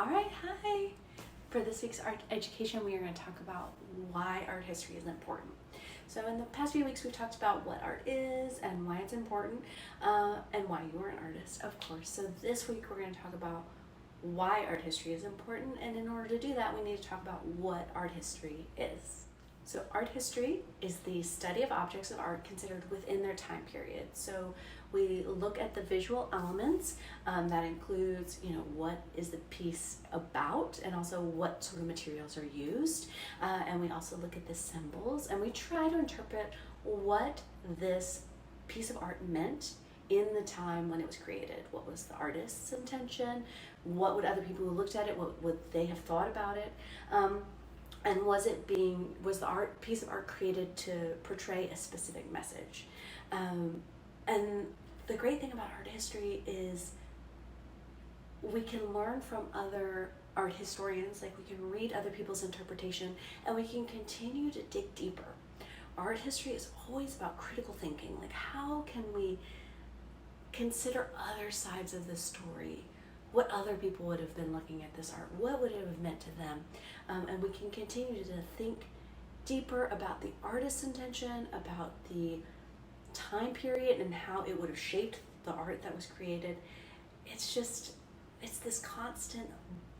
All right, hi. For this week's art education, we are going to talk about why art history is important. So in the past few weeks, we've talked about what art is and why it's important, and why you are an artist, of course. So this week, we're going to talk about why art history is important, and in order to do that, we need to talk about what art history is. So art history is the study of objects of art considered within their time period. So we look at the visual elements, that includes, what is the piece about, and also what sort of materials are used. And we also look at the symbols, and we try to interpret what this piece of art meant in the time when it was created. What was the artist's intention? What would other people who looked at it, what would they have thought about it? And was the piece of art created to portray a specific message? And the great thing about art history is we can learn from other art historians, like we can read other people's interpretation, and we can continue to dig deeper. Art history is always about critical thinking, like how can we consider other sides of the story? What other people would have been looking at this art? What would it have meant to them? And we can continue to think deeper about the artist's intention, about the time period and how it would have shaped the art that was created. It's this constant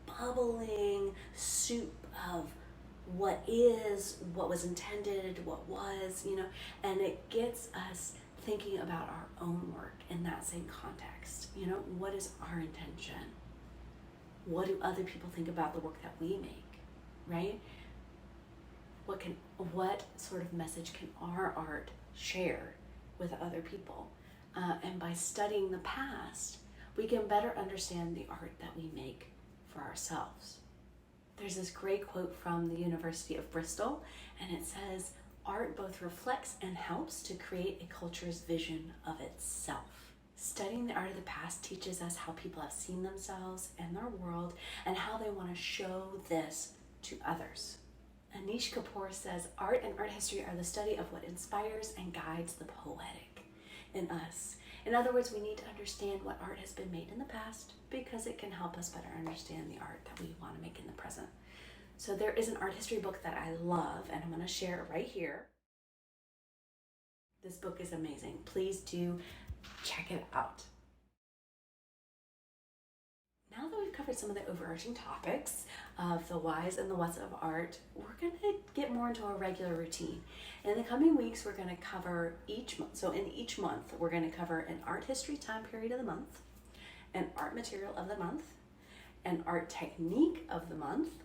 bubbling soup of what is, what was intended, what was, and it gets us thinking about our own work in that same context. What is our intention? What do other people think about the work that we make, right? What sort of message can our art share with other people? And by studying the past, we can better understand the art that we make for ourselves. There's this great quote from the University of Bristol, and it says, "Art both reflects and helps to create a culture's vision of itself." Studying the art of the past teaches us how people have seen themselves and their world and how they want to show this to others. Anish Kapoor says, "Art and art history are the study of what inspires and guides the poetic in us." In other words, we need to understand what art has been made in the past because it can help us better understand the art that we want to make in the present. So there is an art history book that I love, and I'm going to share it right here. This book is amazing. Please do check it out. Now that we've covered some of the overarching topics of the whys and the whats of art, we're going to get more into a regular routine. In the coming weeks, we're going to cover each month. So in each month, we're going to cover an art history time period of the month, an art material of the month, an art technique of the month,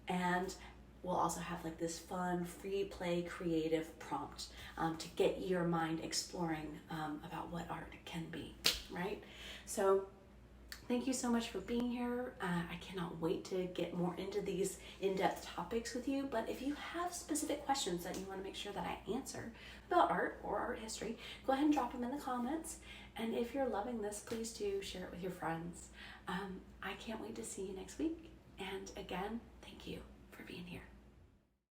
and we'll also have like this fun, free play, creative prompt to get your mind exploring about what art can be, right? So thank you so much for being here. I cannot wait to get more into these in-depth topics with you, but if you have specific questions that you want to make sure that I answer about art or art history, go ahead and drop them in the comments. And if you're loving this, please do share it with your friends. I can't wait to see you next week. And again, thank you for being here.